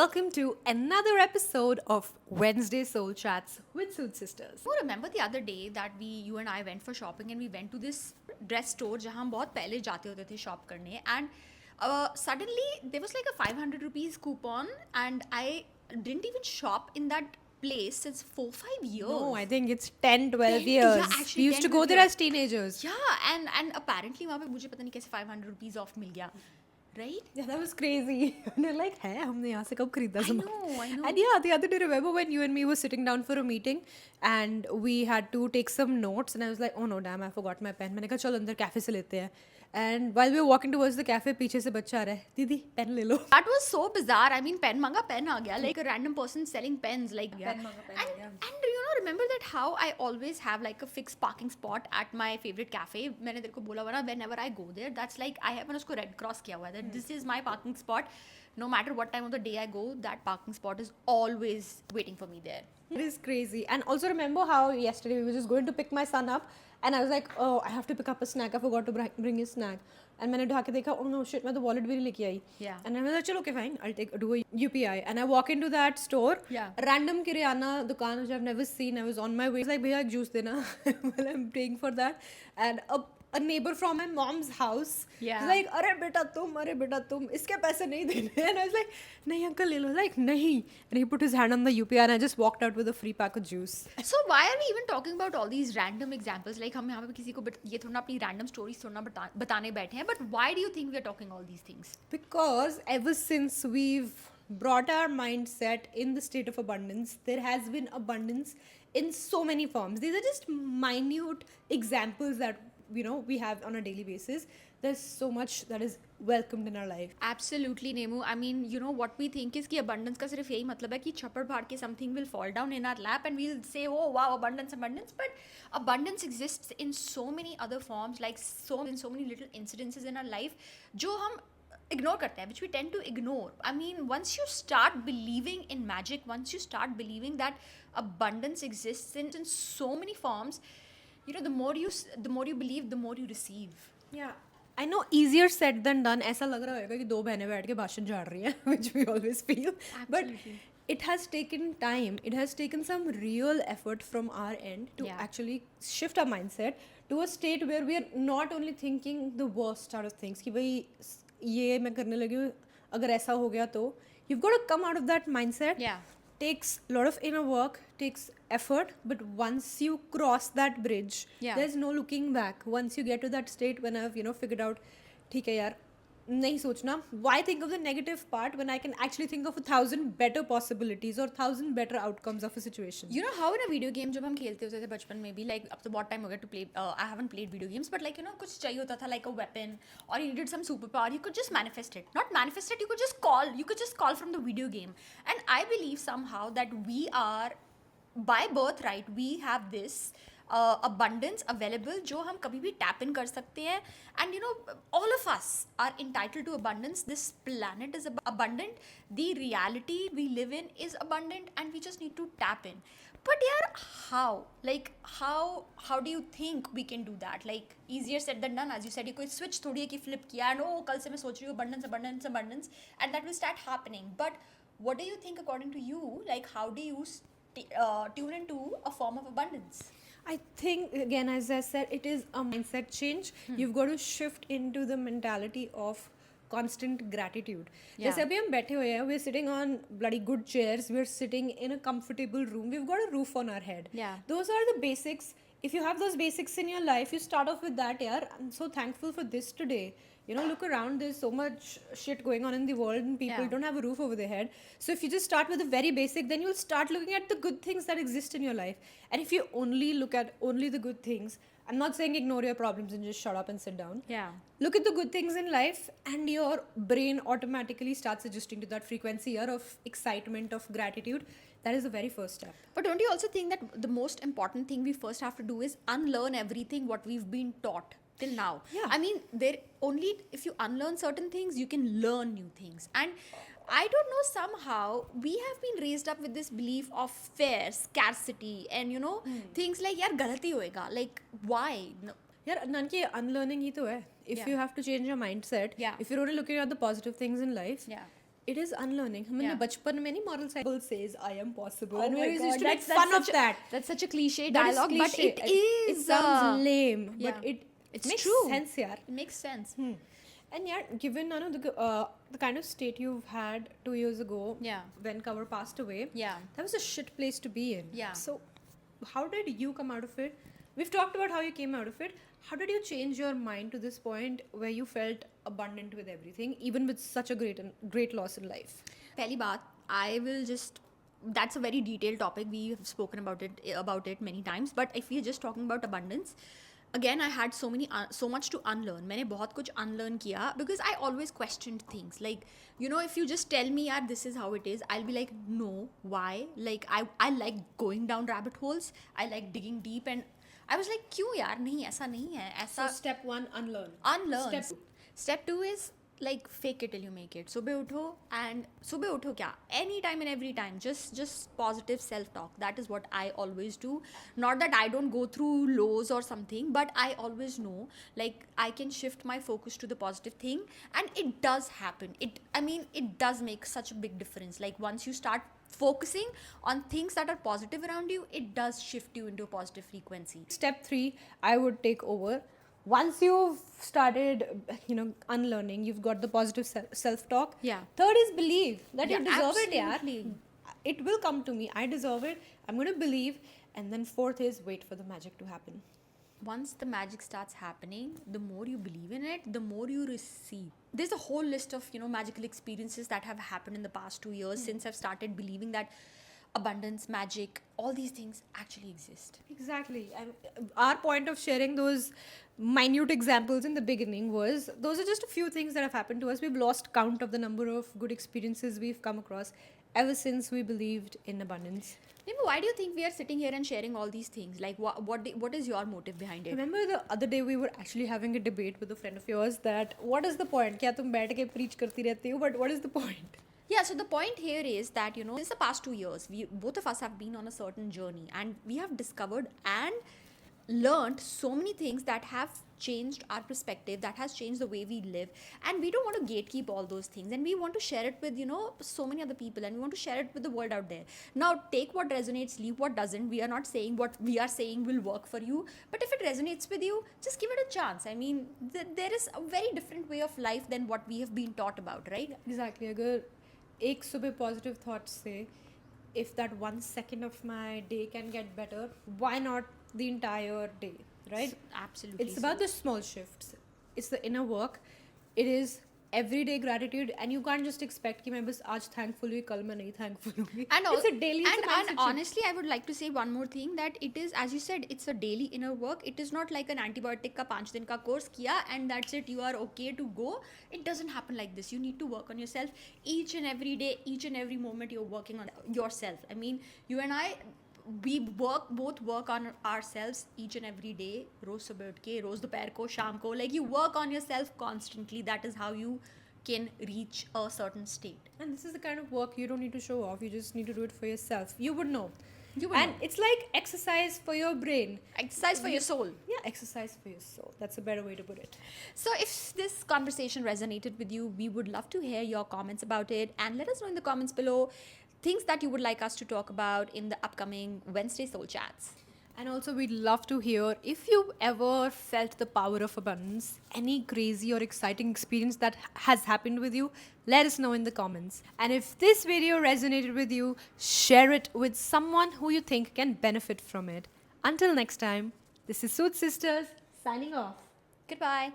Welcome to another episode of Wednesday Soul Chats with Soot Sisters. You remember the other day that you and I went for shopping and we went to this dress store जहाँ हम बहुत पहले जाते होते थे shop करने and suddenly there was like a 500 rupees coupon and I didn't even shop in that place since 4-5 years. No, I think it's 10, 12 10 years. yeah, actually We used 10, to go 12 there years. as teenagers. Yeah, and apparently वहाँ पे मुझे पता नहीं कैसे 500 rupees off मिल गया, right? Yeah, that was crazy. And they're like, hey, हमने यहाँ से कब खरीदा सामान? I know. And yeah, the other day, remember when you and me were sitting down for a meeting and we had to take some notes and I was like, oh no, damn, I forgot my pen. मैंने कहा चल अंदर cafe से लेते हैं. And while we were walking towards the cafe, पीछे से बच्चा आ रहा है, दीदी पेन ले लो. That was so bizarre. I mean, pen manga pen aa gaya, like a random person selling pens, like Pen manga pen, and, yeah. and remember that how I always have like a fixed parking spot at my favorite cafe. मैंने तेरे को बोला हुआ ना, whenever I go there, that's like I have मैंने उसको red cross किया हुआ है that this is my parking spot. No matter what time of the day I go, that parking spot is always waiting for me there. It is crazy. And also remember how yesterday we were just going to pick my son up and I was like, oh, I have to pick up a snack. I forgot to bring his snack. And मैंने ढाके देखा, oh no shit, मैं तो wallet भी नहीं लेके आई. Yeah. And I was like, चलो okay fine, I'll do a UPI. And I walk into that store. Yeah. Random kirana दुकान which I've never seen. I was on my way. I was like, भैया एक juice देना. While I'm paying for that. And a neighbor from my mom's house Yeah. was like, अरे बेटा तुम इसके पैसे नहीं देने. And I was like, नहीं अंकल ले लो. Like नहीं. And he put his hand on the UPI and I just walked out with a free pack of juice. So why are we even talking about all these random examples? Like हम यहाँ पे किसी को ये थोड़ा अपनी random stories थोड़ा बताने बैठे हैं. But why do you think we are talking all these things? Because ever since we've brought our mindset in the state of abundance, there has been abundance in so many forms. These are just minute examples that we have on a daily basis. There's so much that is welcomed in our life. Absolutely, Nemu. I mean, what we think is कि abundance का सिर्फ यही मतलब है कि छप्पड़ फाड़ के something will fall down in our lap and we'll say, oh wow, abundance. But abundance exists in so many other forms, like in so many little incidences in our life, जो हम ignore करते हैं, which we tend to ignore. I mean, once you start believing in magic, once you start believing that abundance exists in so many forms, the more you believe, the more you receive. Yeah. I know easier said than done. ऐसा लग रहा होगा कि दो बहनें बैठ के भाषण झाड़ रही हैं, which we always feel. But Absolutely. it has taken time. It has taken some real effort from our end to Yeah. actually shift our mindset to a state where we are not only thinking the worst out of things कि भाई ये मैं करने लगी हूँ अगर ऐसा हो गया तो you've got to come out of that mindset. Yeah. Takes a lot of inner work, takes effort, but once you cross that bridge, Yeah. there's no looking back. Once you get to that state when I've figured out ठीक है यार नहीं सोचना, why think of the negative part when I can actually think of 1,000 better possibilities or 1,000 better outcomes of a situation. You know how in a video game जब हम खेलते होते थे बचपन में भी, like अब तो बहुत टाइम हो गया to play, I haven't played video games, but like कुछ चाहिए होता था like a weapon or you needed some superpower, you could just manifest it. Not manifest it, you could just call from the video game. And I believe somehow that we are, by birthright, we have this abundance available जो हम कभी भी tap in कर सकते हैं. And all of us are entitled to abundance. This planet is abundant. The reality we live in is abundant and we just need to tap in. But यार how? Like how do you think we can do that? Like easier said than done. As you said, ये कोई switch थोड़ी है कि flip किया and कल से मैं सोच रही हूँ abundance and that will start happening. But what do you think according to you? Like how do you tune into a form of abundance? I think again, as I said, it is a mindset change. You've got to shift into the mentality of constant gratitude. Yeah. जैसे अभी हम बैठे हुए हैं, we're sitting on bloody good chairs, we're sitting in a comfortable room, we've got a roof on our head. Yeah. Those are the basics. If you have those basics in your life, you start off with that. Yeah, I'm so thankful for this today. Look around, there's so much shit going on in the world and people Yeah. don't have a roof over their head. So if you just start with the very basic, then you'll start looking at the good things that exist in your life. And if you only look at only the good things, I'm not saying ignore your problems and just shut up and sit down. Yeah. Look at the good things in life and your brain automatically starts adjusting to that frequency of excitement, of gratitude. That is the very first step. But don't you also think that the most important thing we first have to do is unlearn everything what we've been taught till now? Yeah. I mean, if you unlearn certain things, you can learn new things. And I don't know, somehow we have been raised up with this belief of fear, scarcity, and things like यार गलती होएगा. Like why? No. यार Nanki, unlearning ही तो है. If Yeah. you have to change your mindset, Yeah. if you're only looking at the positive things in life, Yeah. it is unlearning. हमने Yeah. बचपन में नहीं moral cycle says I am possible, Oh and we my always God, used to make that's fun of such a- that. That's such a cliche That is dialogue, but cliche. it is. It sounds lame, yeah. but it It's makes true. sense, yaar. It makes sense. And yeah, given the kind of state you've had 2 years ago, Yeah. when Cover passed away, Yeah. that was a shit place to be in. Yeah. So, how did you come out of it? We've talked about how you came out of it. How did you change your mind to this point where you felt abundant with everything, even with such a great loss in life? पहली बात, I will just. That's a very detailed topic. We have spoken about it many times. But if we're just talking about abundance, again, I had so much to unlearn. मैंने बहुत कुछ unlearn किया because I always questioned things. Like, you know, if you just tell me, yaar, this is how it is, I'll be like, no, why? Like, I like going down rabbit holes. I like digging deep, and I was like, क्यों यार, नहीं ऐसा नहीं है, ऐसा. So, step 1, unlearn. Unlearn. Step Step 2 is like fake it till you make it. सुबह उठो क्या? Any time and every time. Just positive self-talk. That is what I always do. Not that I don't go through lows or something, but I always know like I can shift my focus to the positive thing, and it does happen. It does make such a big difference. Like once you start focusing on things that are positive around you, it does shift you into a positive frequency. Step 3, I would take over. Once you've started, unlearning, you've got the positive self-talk. Yeah. Third is believe that you Yeah, deserve absolutely. it, yaar. It will come to me. I deserve it. I'm going to believe. And then fourth is wait for the magic to happen. Once the magic starts happening, the more you believe in it, the more you receive. There's a whole list of, magical experiences that have happened in the past 2 years since I've started believing that abundance, magic, all these things actually exist. Exactly. And our point of sharing those minute examples in the beginning was those are just a few things that have happened to us. We've lost count of the number of good experiences we've come across ever since we believed in abundance. Maybe why do you think we are sitting here and sharing all these things? Like, what is your motive behind it? Remember the other day we were actually having a debate with a friend of yours that what is the point? क्या तुम बैठ के preach करती रहती हो? But what is the point? Yeah, so the point here is that, since the past 2 years, both of us have been on a certain journey, and we have discovered and learned so many things that have changed our perspective, that has changed the way we live, and we don't want to gatekeep all those things, and we want to share it with, so many other people, and we want to share it with the world out there. Now, take what resonates, leave what doesn't. We are not saying what we are saying will work for you, but if it resonates with you, just give it a chance. I mean, there is a very different way of life than what we have been taught about, right? Exactly. अगर एक सुबह positive thoughts से if that 1 second of my day can get better, why not the entire day, right? Absolutely. It's about the small shifts. It's the inner work. It is everyday gratitude, and you can't just expect कि मैं बस आज thankful हुई कल मैं नहीं thankful होंगी. And It's a daily. It's a and mindset shift. honestly, I would like to say one more thing, that it is, as you said, it's a daily inner work. It is not like an antibiotic का 5 दिन का course किया and that's it, you are okay to go. It doesn't happen like this. You need to work on yourself each and every day, each and every moment. You're working on yourself. I mean, you and I, we both work on ourselves each and every day. रोज सुबह उठ के, रोज दोपहर को, शाम को. Like, you work on yourself constantly. That is how you can reach a certain state. And this is the kind of work you don't need to show off. You just need to do it for yourself. You would know. You would And know. it's like exercise for your brain. Exercise for your soul. Yeah, exercise for your soul. That's a better way to put it. So if this conversation resonated with you, we would love to hear your comments about it, and let us know in the comments below things that you would like us to talk about in the upcoming Wednesday Soul Chats. And also, we'd love to hear if you've ever felt the power of abundance, any crazy or exciting experience that has happened with you, let us know in the comments. And if this video resonated with you, share it with someone who you think can benefit from it. Until next time, this is Soot Sisters signing off. Goodbye.